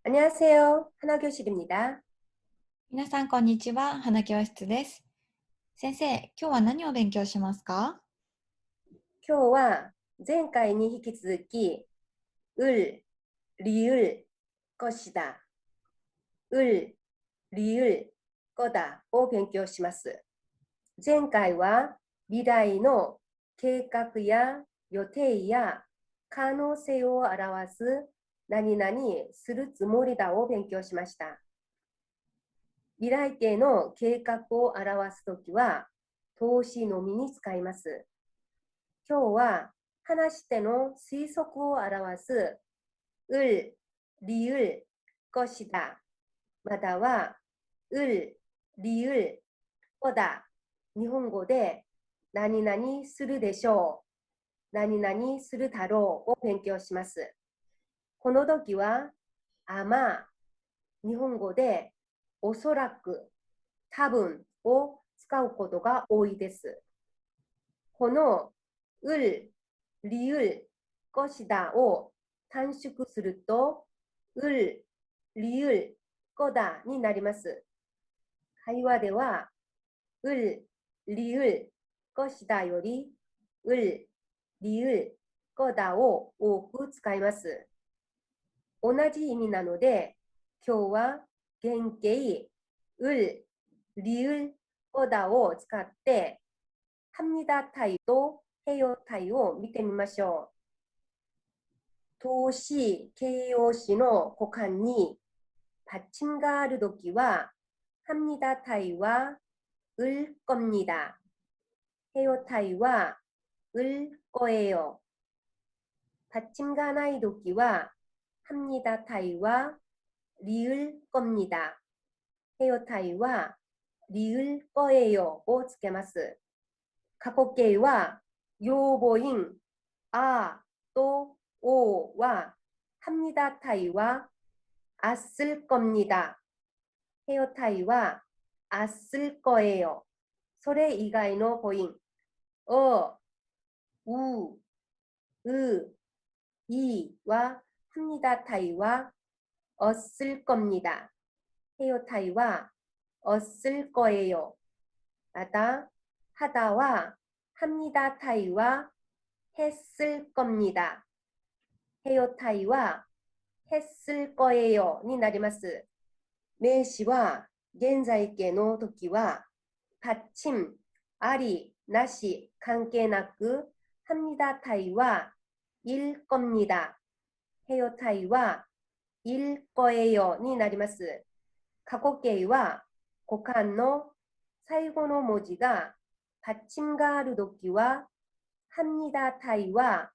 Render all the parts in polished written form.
안녕하세요. 하나교실입니다. 皆さん、こんにちは。花教室です。先生、今日は何を勉強しますか？今日は前回に引き続き、을、 리을、 것이다、 을、 리을、 거다を勉強します。前回は未来の計画や予定や可能性を表す何々するつもりだを勉強しました。未来形の計画を表すときは、動詞のみに使います。今日は話し手の推測を表す을、 리을、 것이다、 または을、 리을、 거다、 日本語で何々するでしょう、何々するだろうを勉強します。この時は아마、 日本語でおそらく、多分を使うことが多いです。この을、 리을、 것이다を短縮すると을、 리을、 거다になります。会話では을、 리을、 것이다より을、 리을、 거다を多く使います。同じ意味なので、今日は原型을、 리을、 거다を使って합니다 타입 또 해요 타입を見てみましょう。動詞、形容詞の語幹に받침가あるときは합니다 타입は을 겁니다。 해요 타입は을 거예요。 받침가ないときは합니다 타입は리을 겁니다。 해요 타입は리을 거예요をつけます。過去形は要母音あとおは합니다 타입は았을 겁니다。 해요 타입は았을 거예요。 それ以外の母音우、 으、 이は합니다 타입は었을 겁니다。 해요 타입は었을 거예요。 また하다와 합니다 타입와 했을 겁니다. 해요 타입와 했을 거예요になります。名詞は現在形の時は받침ありなし関係なく합니다 타입와 일 겁니다. 해요 타입와 일 거예요になります。過去形は語幹の最後の文字が받침가あるときは합니다 타입와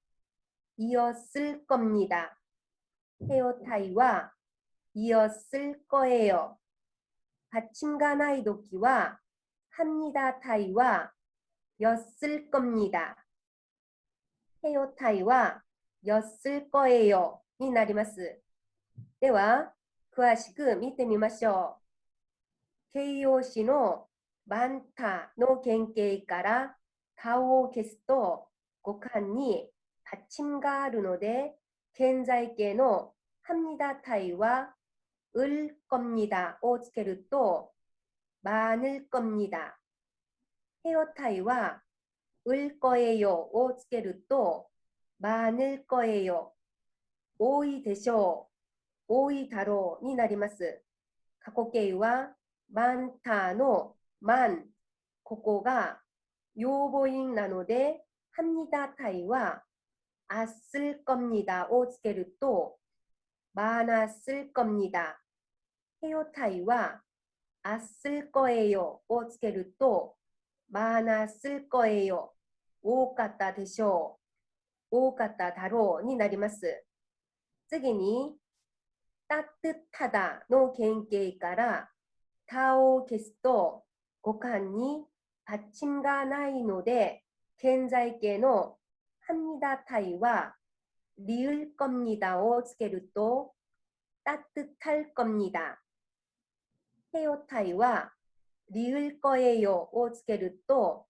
이었을 겁니다. 해요 타입와 이었을 거예요. 받침가ないときは합니다 타입와 였을 겁니다. 해요 타입와 였을 거예요になります。では詳しく見てみましょう。形容詞の많다の原型から他を消すと語幹に받침가あるので現在形の합니다 타입와 을 겁니다をつけると많을 겁니다。 해요 타입와 을 거예요をつけると많을 거예요。 多いでしょう、多いだろうになります。過去形は많다の만、 ここが要母音なので합니다 타입와 았을 겁니다をつけると많았을 겁니다。 해요 타입와 았을 거예요をつけると많았을 거예요。 多かったでしょう、多かっただろうになります。次に따뜻하다の原型から他を消すと語幹に받침가ないので現在形の합니다 타입와 리을 겁니다をつけると따뜻할 겁니다。 해요 타입와 리을 거예요をつけると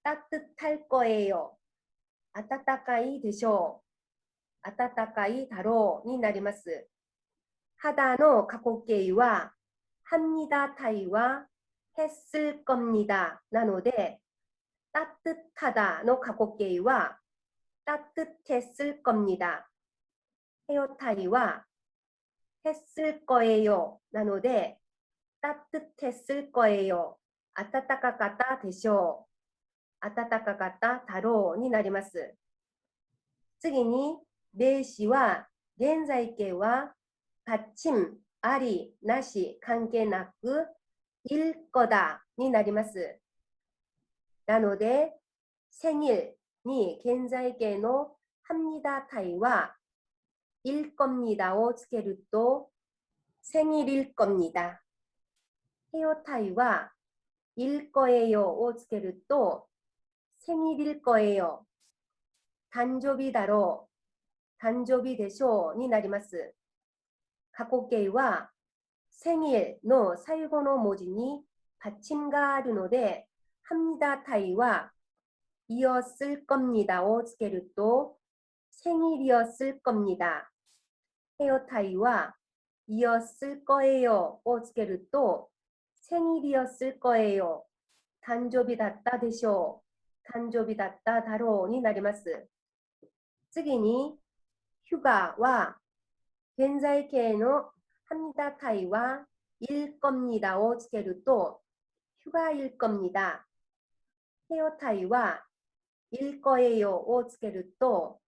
따뜻할 거예요。 暖かいでしょう、暖かいだろうになります。 하다노 가코게이와 합니다 타이와 했을 겁니다. なので 따뜻하다노 가코게이와 따뜻했을 겁니다. 해요 타이와 했을 거예요. なので 따뜻했을 거예요. 暖かかったでしょう。暖かかっただろうになります。次に、名詞は現在形は받침ありなし関係なく일 거다になります。なので、생일に現在形の합니다 타이は일 겁니다をつけると생일일 겁니다。해요 타이は일 거예요をつけると생일일 거예요。誕生日だろう、誕生日でしょうになります。過去形は생일の最後の文字に받침があるので、합니다 타이は이었을 겁니다をつけると생일이었을 겁니다。해요 타이は이었을 거예요をつけると생일이었을 거예요。誕生日だったでしょう。誕生日だっただろうになります。次に、휴가は現在形の합니다タイは일 겁니다をつけると휴가일 겁니다。해요タイは일 거예요をつけると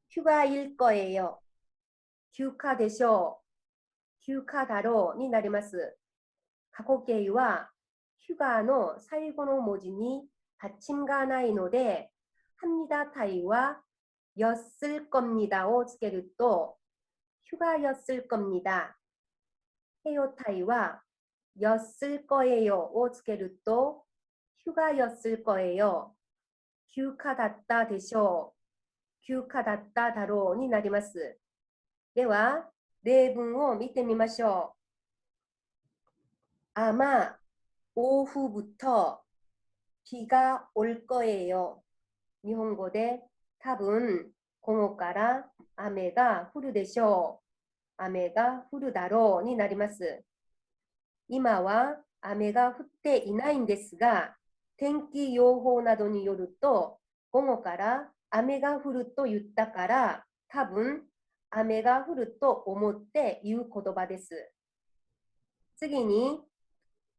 휴가일 거예요。休暇でしょう。休暇だろうになります。過去形は휴가の最後の文字に받침がないので、합니다タイは였을 겁니다をつけると휴가였을 겁니다。해요タイは였을 거예요をつけると휴가였을 거예요。休暇だったでしょう。休暇だっただろうになります。では、例文を見てみましょう。아마 오후부터 비가 올 거예요。日本語で多分午後から雨が降るでしょう。雨が降るだろうになります。今は雨が降っていないんですが、天気予報などによると、午後から雨が降ると言ったから、多分雨が降ると思って言う言葉です。次に、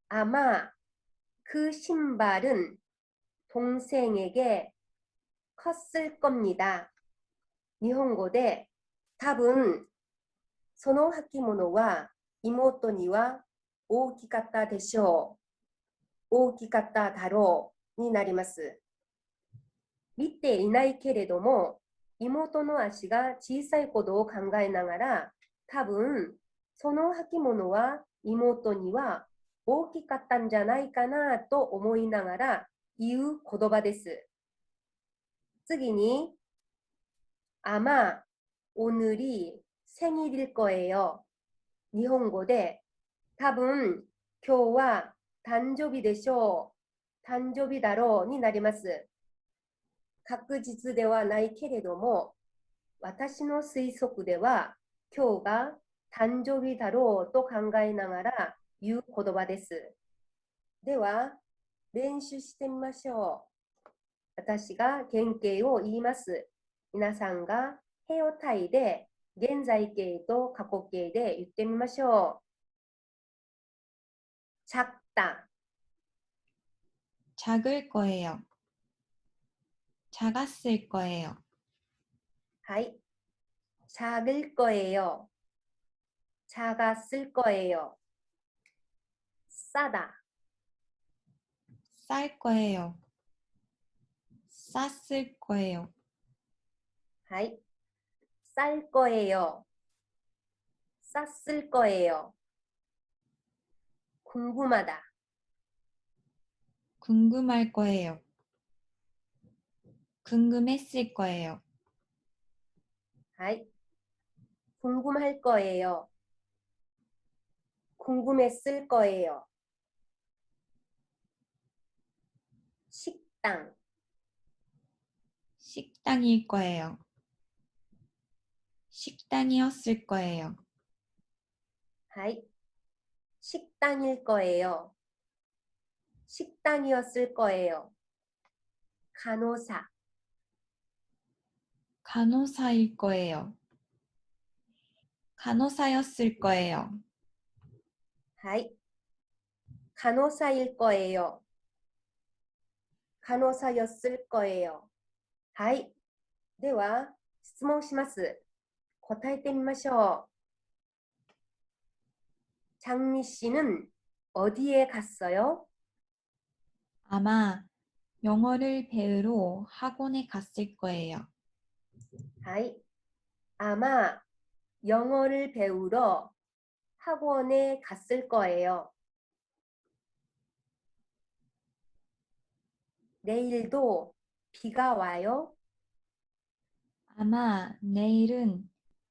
아마 그 신발은 동생에게 컸을 겁니다。日本語で、多分その履物は妹には大きかったでしょう。大きかっただろうになります。見ていないけれども、妹の足が小さいことを考えながら、多分その履物は妹には大きかったんじゃないかなと思いながら言う言葉です。次に、아마 오늘이 생일일 거예요。日本語で、多分今日は誕生日でしょう。誕生日だろうになります。確実ではないけれども、私の推測では今日が誕生日だろうと考えながら言う言葉です。では、練習してみましょう。私が原型を言います。皆さんが해요タイで現在形と過去形で言ってみましょう。작다。 작을 거예요. 작았을 거예요. はい。작을 거예요. 작았을 거예요. 싸다. 쌀 거예요. 쌌을 거예요. はい。쌀 거예요. 쌌을 거예요. 궁금하다. 궁금할 거예요. 궁금했을 거예요. はい。궁금할 거예요. 궁금했을 거예요. 식당. 식당일 거예요. 식당이었을 거예요. はい。식당일 거예요. 식당이었을 거예요. 간호사. 간호사일 거예요. 간호사였을 거예요. はい。간호사일 거예요. 간호사였을 거예요. はい。では、質問します。答えてみましょう。 장미 씨는 어디에 갔어요? 아마 영어를 배우러 학원에 갔을 거예요. はい。 아마 영어를 배우러 학원에 갔을 거예요. 내일도 비가 와요? 아마 내일은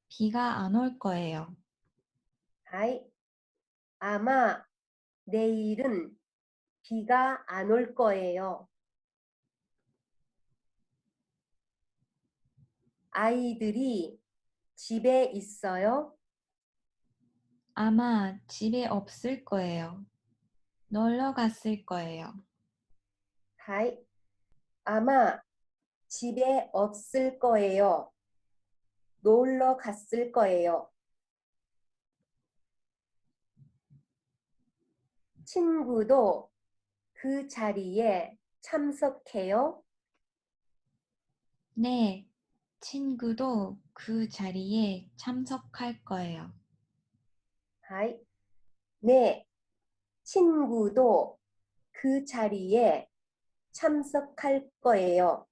비가 안 올 거예요. はい。 아마 내일은 비가 안 올 거예요. 아이들이 집에 있어요? 아마 집에 없을 거예요. 놀러 갔을 거예요. はい。 아마 집에 없을 거예요. 놀러 갔을 거예요. 친구도 그 자리에 참석해요? 네, 친구도 그 자리에 참석할 거예요. はい。 네, 친구도 그 자리에 참석할 거예요.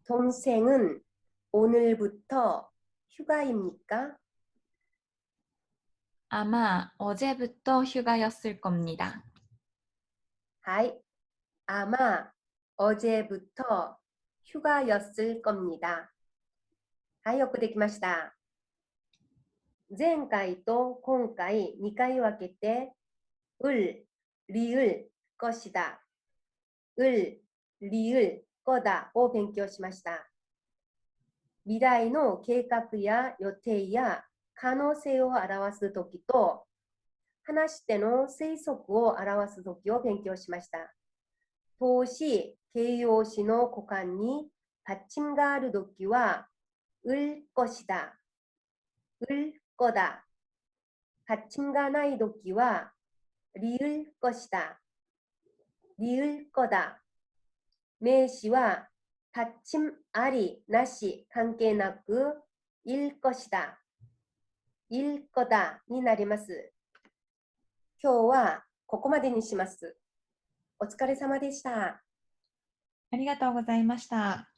동생은 오늘부터 휴가입니까? 아마 어제부터 휴가였을 겁니다. はい。 아마 어제부터 휴가였을 겁니다. はい、よくできました。前回と今回2回分けて、을、 리을、 것이다、 을、 리을、 거다を勉強しました。未来の計画や予定や可能性を表すときと、話し手の推測を表すときを勉強しました。動詞、形容詞の股間に받침があるときは、을 것이다、 을 거다。받침がないときは、리을 것이다、 리을 거다。名詞は받침あり、なし、関係なく、일 것이다、 일 거다になります。今日はここまでにします。お疲れ様でした。ありがとうございました。